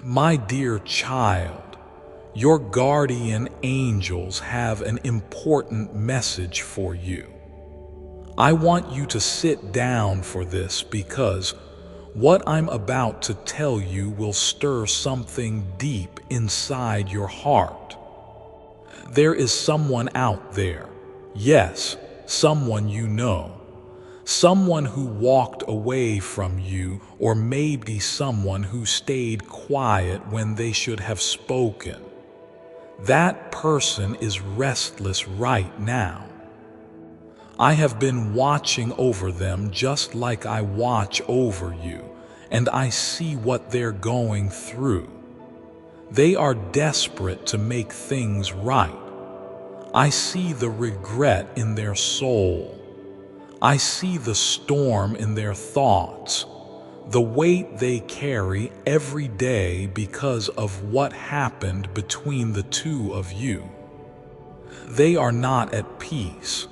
My dear child, your guardian angels have an important message for you. I want you to sit down for this because what I'm about to tell you will stir something deep inside your heart. There is someone out there, yes, someone you know, someone who walked away from you, or maybe someone who stayed quiet when they should have spoken. That person is restless right now. I have been watching over them just like I watch over you, and I see what they're going through. They are desperate to make things right. I see the regret in their soul. I see the storm in their thoughts, the weight they carry every day because of what happened between the two of you. They are not at peace.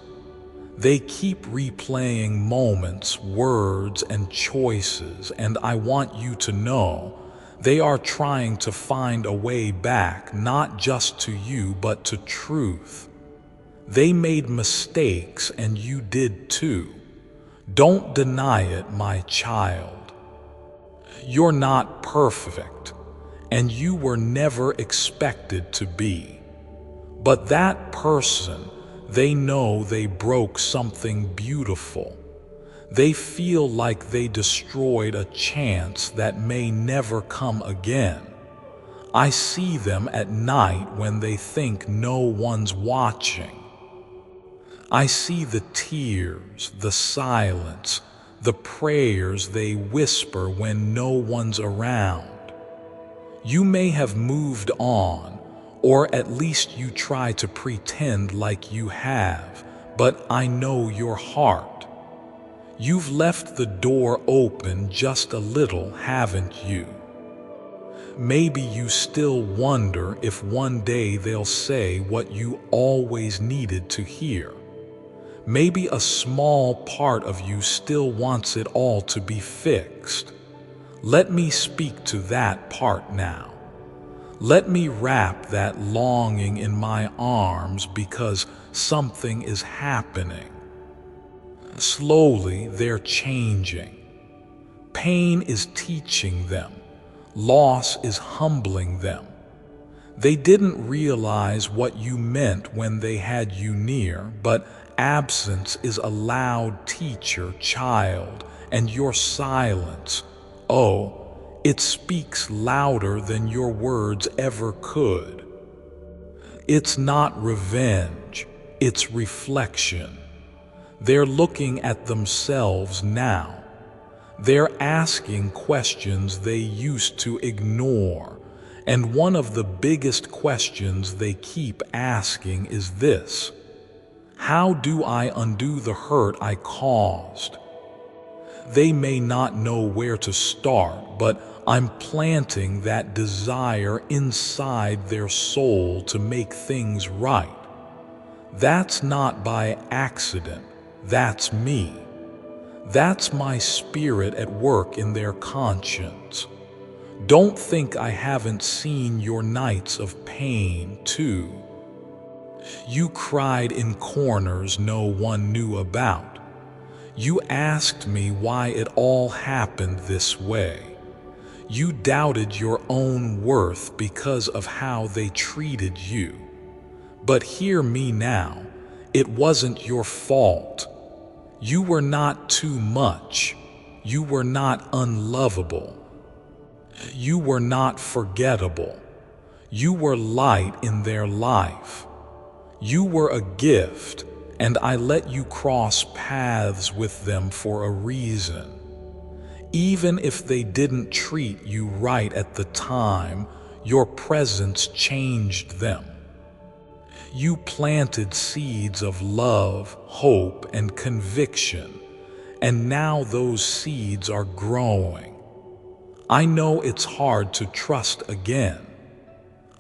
They keep replaying moments, words, and choices, and I want you to know they are trying to find a way back, not just to you, but to truth. They made mistakes, and you did too. Don't deny it, my child. You're not perfect, and you were never expected to be. But that person, they know they broke something beautiful. They feel like they destroyed a chance that may never come again. I see them at night when they think no one's watching. I see the tears, the silence, the prayers they whisper when no one's around. You may have moved on, or at least you try to pretend like you have, but I know your heart. You've left the door open just a little, haven't you? Maybe you still wonder if one day they'll say what you always needed to hear. Maybe a small part of you still wants it all to be fixed. Let me speak to that part now. Let me wrap that longing in my arms because something is happening. Slowly, they're changing. Pain is teaching them. Loss is humbling them. They didn't realize what you meant when they had you near, but absence is a loud teacher, child, and your silence, oh, it speaks louder than your words ever could. It's not revenge, it's reflection. They're looking at themselves now. They're asking questions they used to ignore, and one of the biggest questions they keep asking is this: how do I undo the hurt I caused? They may not know where to start, but I'm planting that desire inside their soul to make things right. That's not by accident, that's me. That's my spirit at work in their conscience. Don't think I haven't seen your nights of pain, too. You cried in corners no one knew about. You asked me why it all happened this way. You doubted your own worth because of how they treated you. But hear me now, it wasn't your fault. You were not too much. You were not unlovable. You were not forgettable. You were light in their life. You were a gift, and I let you cross paths with them for a reason. Even if they didn't treat you right at the time, your presence changed them. You planted seeds of love, hope, and conviction, and now those seeds are growing. I know it's hard to trust again.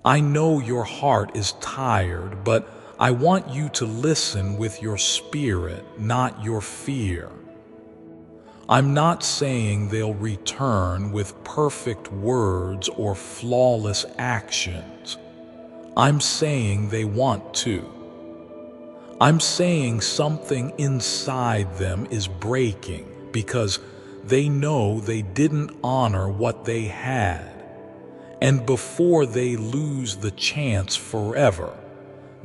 I know your heart is tired, but I want you to listen with your spirit, not your fear. I'm not saying they'll return with perfect words or flawless actions. I'm saying they want to. I'm saying something inside them is breaking because they know they didn't honor what they had. And before they lose the chance forever,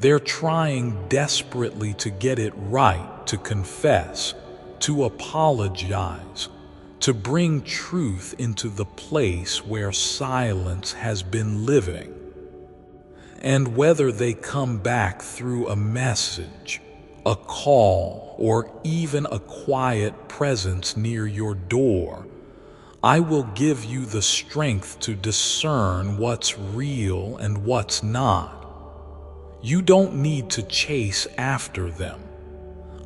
they're trying desperately to get it right, to confess, to apologize, to bring truth into the place where silence has been living. And whether they come back through a message, a call, or even a quiet presence near your door, I will give you the strength to discern what's real and what's not. You don't need to chase after them.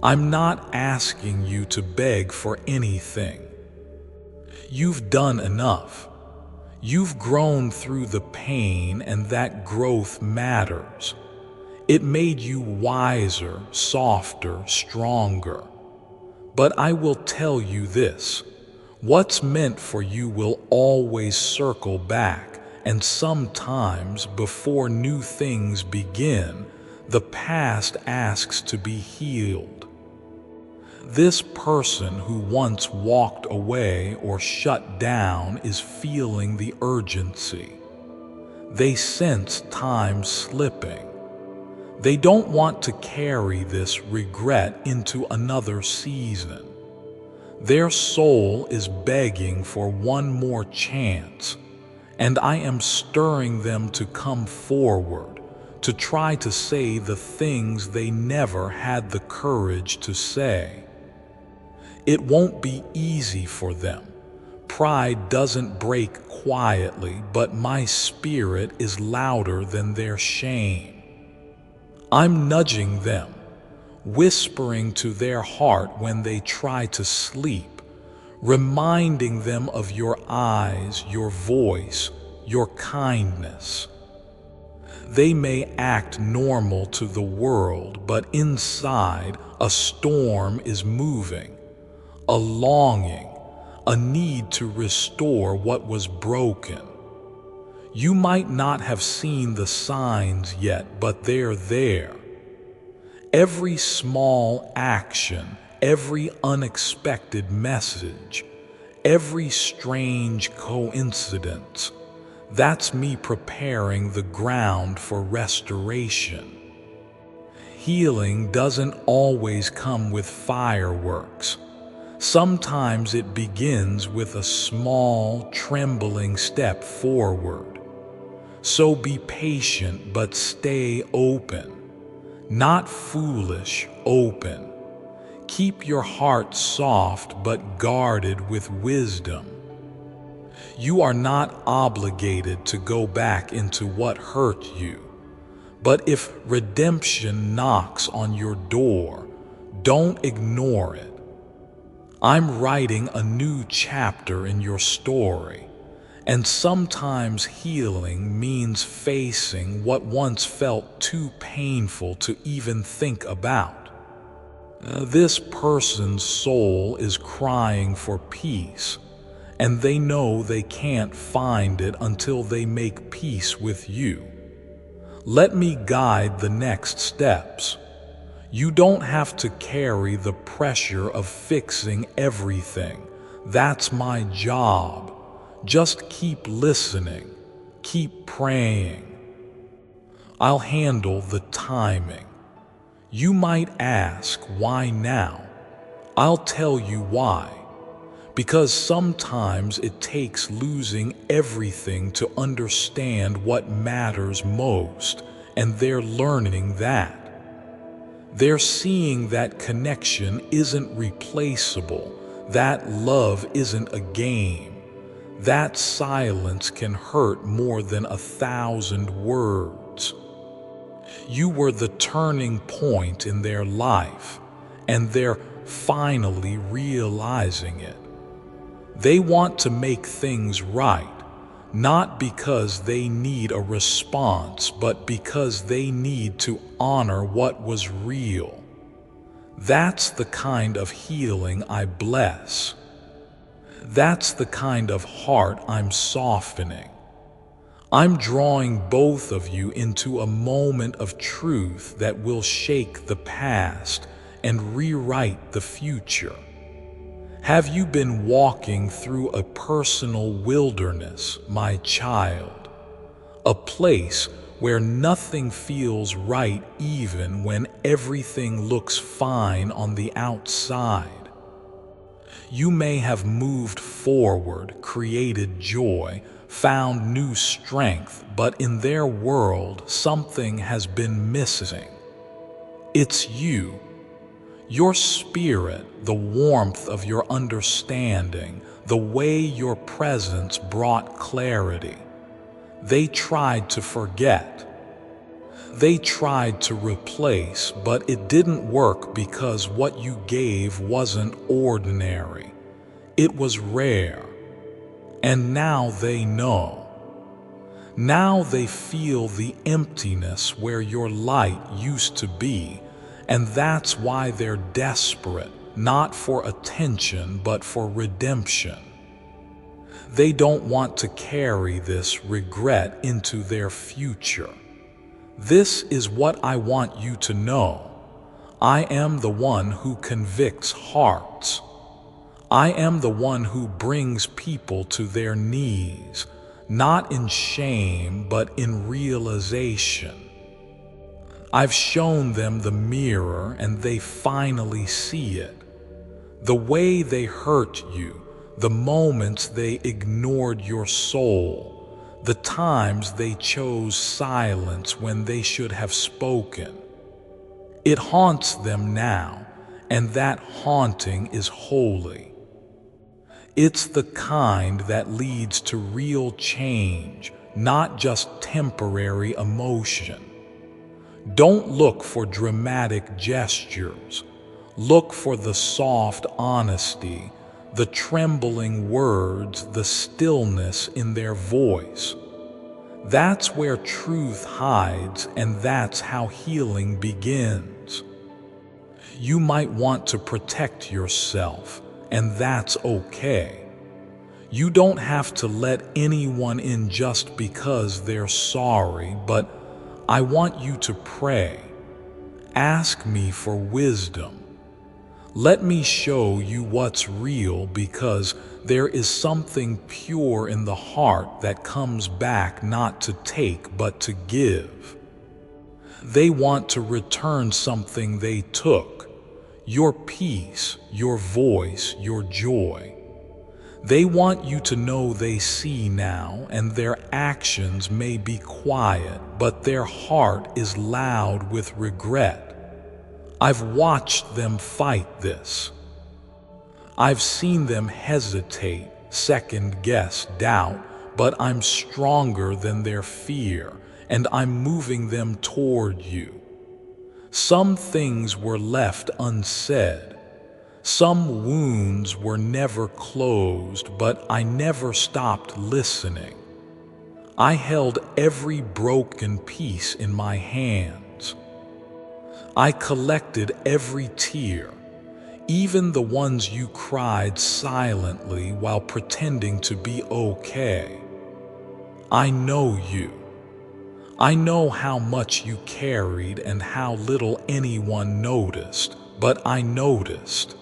I'm not asking you to beg for anything. You've done enough. You've grown through the pain, and that growth matters. It made you wiser, softer, stronger. But I will tell you this: what's meant for you will always circle back, and sometimes before new things begin, the past asks to be healed. This person who once walked away or shut down is feeling the urgency. They sense time slipping. They don't want to carry this regret into another season. Their soul is begging for one more chance, and I am stirring them to come forward, to try to say the things they never had the courage to say. It won't be easy for them. Pride doesn't break quietly, but my spirit is louder than their shame. I'm nudging them, whispering to their heart when they try to sleep, reminding them of your eyes, your voice, your kindness. They may act normal to the world, but inside a storm is moving. A longing, a need to restore what was broken. You might not have seen the signs yet, but they're there. Every small action, every unexpected message, every strange coincidence, that's me preparing the ground for restoration. Healing doesn't always come with fireworks. Sometimes it begins with a small, trembling step forward. So be patient, but stay open. Not foolish, open. Keep your heart soft, but guarded with wisdom. You are not obligated to go back into what hurt you. But if redemption knocks on your door, don't ignore it. I'm writing a new chapter in your story, and sometimes healing means facing what once felt too painful to even think about. This person's soul is crying for peace, and they know they can't find it until they make peace with you. Let me guide the next steps. You don't have to carry the pressure of fixing everything. That's my job. Just keep listening. Keep praying. I'll handle the timing. You might ask, why now? I'll tell you why. Because sometimes it takes losing everything to understand what matters most, and they're learning that. They're seeing that connection isn't replaceable, that love isn't a game, that silence can hurt more than 1,000 words. You were the turning point in their life, and they're finally realizing it. They want to make things right, not because they need a response, but because they need to honor what was real. That's the kind of healing I bless. That's the kind of heart I'm softening. I'm drawing both of you into a moment of truth that will shake the past and rewrite the future. Have you been walking through a personal wilderness, my child? A place where nothing feels right even when everything looks fine on the outside. You may have moved forward, created joy, found new strength, but in their world something has been missing. It's you. Your spirit, the warmth of your understanding, the way your presence brought clarity. They tried to forget. They tried to replace, but it didn't work because what you gave wasn't ordinary. It was rare. And now they know. Now they feel the emptiness where your light used to be. And that's why they're desperate, not for attention, but for redemption. They don't want to carry this regret into their future. This is what I want you to know. I am the one who convicts hearts. I am the one who brings people to their knees, not in shame, but in realization. I've shown them the mirror and they finally see it. The way they hurt you, the moments they ignored your soul, the times they chose silence when they should have spoken. It haunts them now, and that haunting is holy. It's the kind that leads to real change, not just temporary emotion. Don't look for dramatic gestures. Look for the soft honesty, the trembling words, the stillness in their voice. That's where truth hides, and that's how healing begins. You might want to protect yourself, and that's okay. You don't have to let anyone in just because they're sorry, but I want you to pray. Ask me for wisdom. Let me show you what's real, because there is something pure in the heart that comes back not to take but to give. They want to return something they took: your peace, your voice, your joy. They want you to know they see now, and their actions may be quiet, but their heart is loud with regret. I've watched them fight this. I've seen them hesitate, second-guess, doubt, but I'm stronger than their fear, and I'm moving them toward you. Some things were left unsaid. Some wounds were never closed, but I never stopped listening. I held every broken piece in my hands. I collected every tear, even the ones you cried silently while pretending to be okay. I know you. I know how much you carried and how little anyone noticed, but I noticed.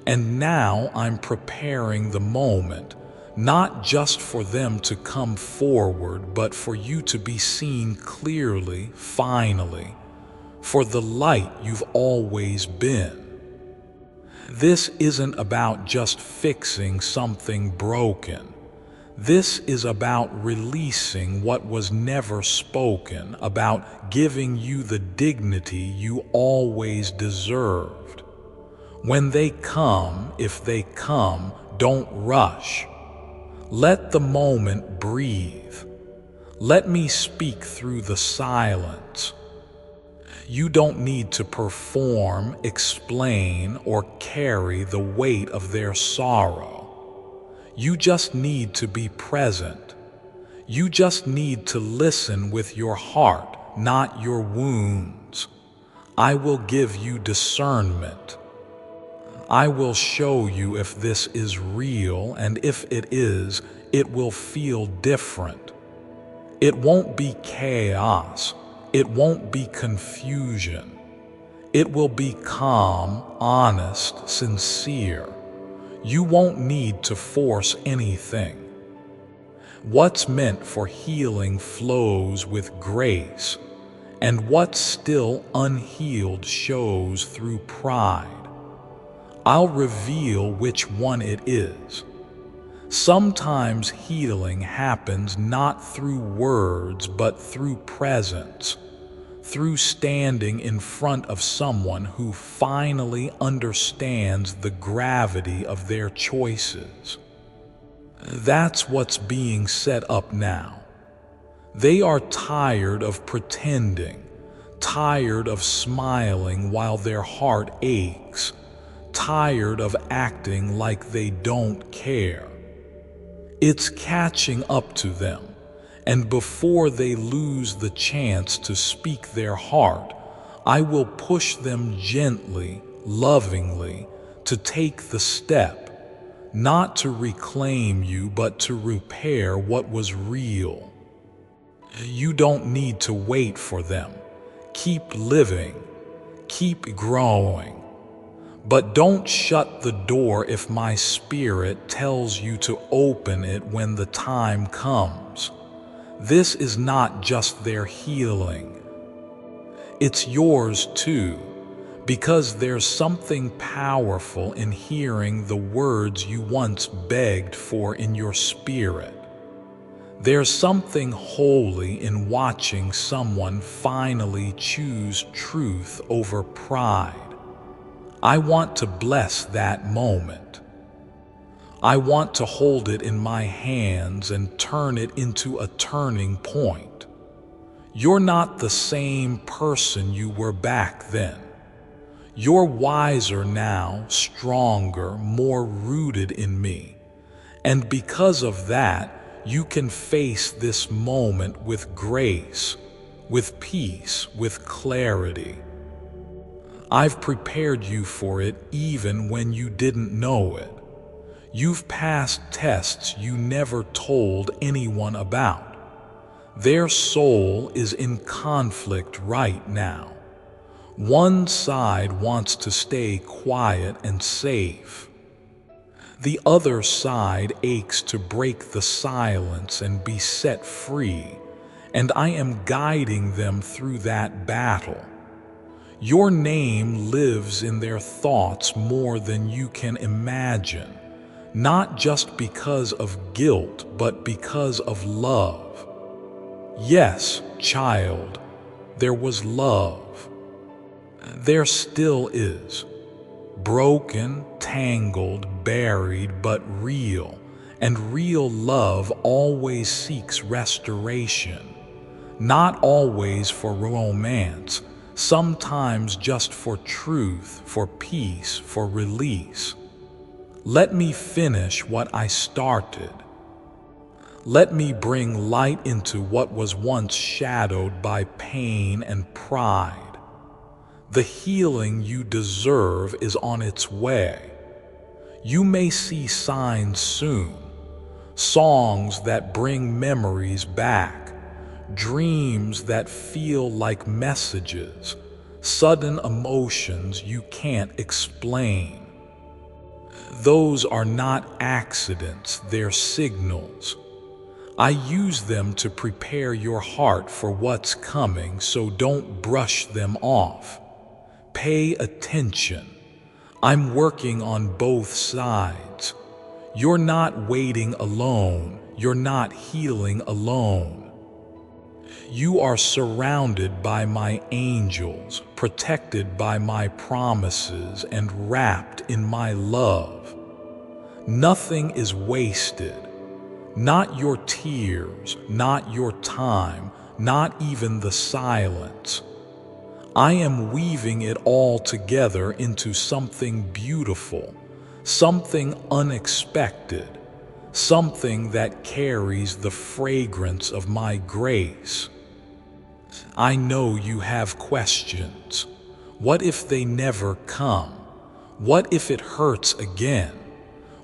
And now I'm preparing the moment, not just for them to come forward, but for you to be seen clearly, finally, for the light you've always been. This isn't about just fixing something broken. This is about releasing what was never spoken, about giving you the dignity you always deserved. When they come, if they come, don't rush. Let the moment breathe. Let me speak through the silence. You don't need to perform, explain, or carry the weight of their sorrow. You just need to be present. You just need to listen with your heart, not your wounds. I will give you discernment. I will show you if this is real, and if it is, it will feel different. It won't be chaos. It won't be confusion. It will be calm, honest, sincere. You won't need to force anything. What's meant for healing flows with grace, and what's still unhealed shows through pride. I'll reveal which one it is. Sometimes healing happens not through words but through presence, through standing in front of someone who finally understands the gravity of their choices. That's what's being set up now. They are tired of pretending, tired of smiling while their heart aches, tired of acting like they don't care. It's catching up to them, and before they lose the chance to speak their heart, I will push them gently, lovingly, to take the step, not to reclaim you, but to repair what was real. You don't need to wait for them. Keep living, keep growing. But don't shut the door if my spirit tells you to open it when the time comes. This is not just their healing. It's yours too, because there's something powerful in hearing the words you once begged for in your spirit. There's something holy in watching someone finally choose truth over pride. I want to bless that moment. I want to hold it in my hands and turn it into a turning point. You're not the same person you were back then. You're wiser now, stronger, more rooted in me. And because of that, you can face this moment with grace, with peace, with clarity. I've prepared you for it even when you didn't know it. You've passed tests you never told anyone about. Their soul is in conflict right now. One side wants to stay quiet and safe. The other side aches to break the silence and be set free, and I am guiding them through that battle. Your name lives in their thoughts more than you can imagine, not just because of guilt, but because of love. Yes, child, there was love. There still is. Broken, tangled, buried, but real. And real love always seeks restoration. Not always for romance, sometimes just for truth, for peace, for release. Let me finish what I started. Let me bring light into what was once shadowed by pain and pride. The healing you deserve is on its way. You may see signs soon, songs that bring memories back, dreams that feel like messages, sudden emotions you can't explain. Those are not accidents, they're signals. I use them to prepare your heart for what's coming, so don't brush them off. Pay attention. I'm working on both sides. You're not waiting alone. You're not healing alone. You are surrounded by my angels, protected by my promises, and wrapped in my love. Nothing is wasted. Not your tears, not your time, not even the silence. I am weaving it all together into something beautiful, something unexpected, something that carries the fragrance of my grace. I know you have questions. What if they never come? What if it hurts again?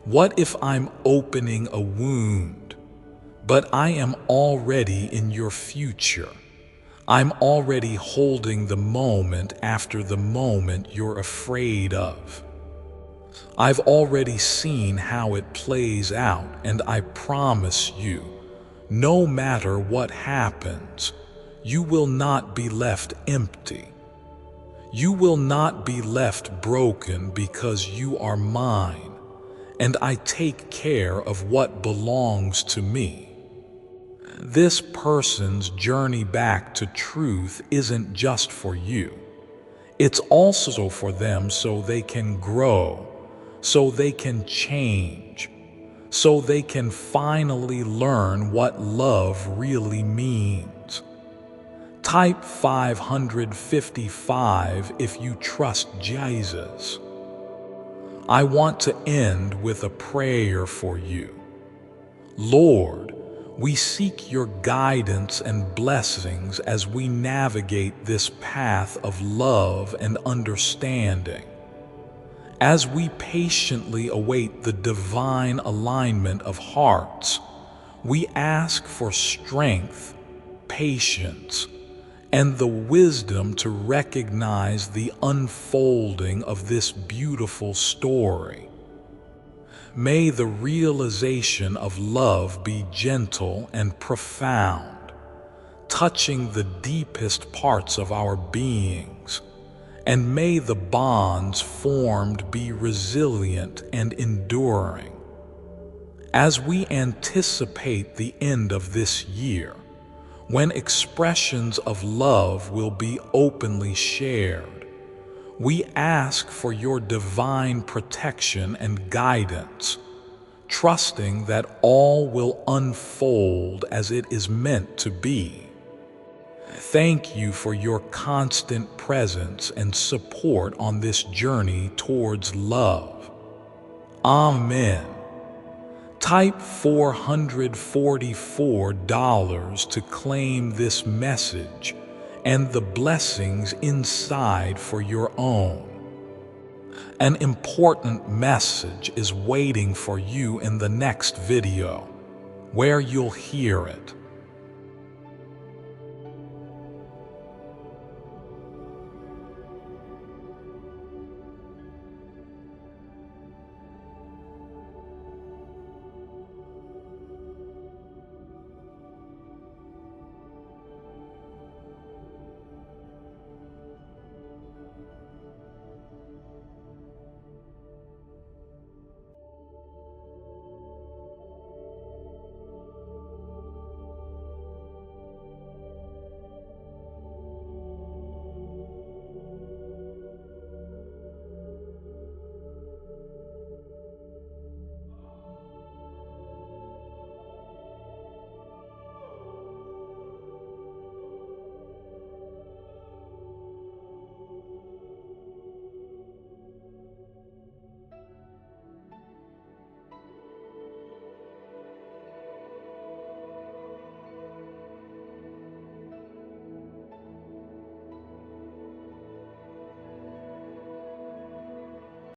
What if I'm opening a wound? But I am already in your future. I'm already holding the moment after the moment you're afraid of. I've already seen how it plays out, and I promise you, no matter what happens, you will not be left empty. You will not be left broken because you are mine, and I take care of what belongs to me. This person's journey back to truth isn't just for you. It's also for them so they can grow, so they can change, so they can finally learn what love really means. Type 555 if you trust Jesus. I want to end with a prayer for you. Lord, we seek your guidance and blessings as we navigate this path of love and understanding. As we patiently await the divine alignment of hearts, we ask for strength, patience, and the wisdom to recognize the unfolding of this beautiful story. May the realization of love be gentle and profound, touching the deepest parts of our beings, and may the bonds formed be resilient and enduring. As we anticipate the end of this year, when expressions of love will be openly shared, we ask for your divine protection and guidance, trusting that all will unfold as it is meant to be. Thank you for your constant presence and support on this journey towards love. Amen. Type $444 to claim this message and the blessings inside for your own. An important message is waiting for you in the next video, where you'll hear it.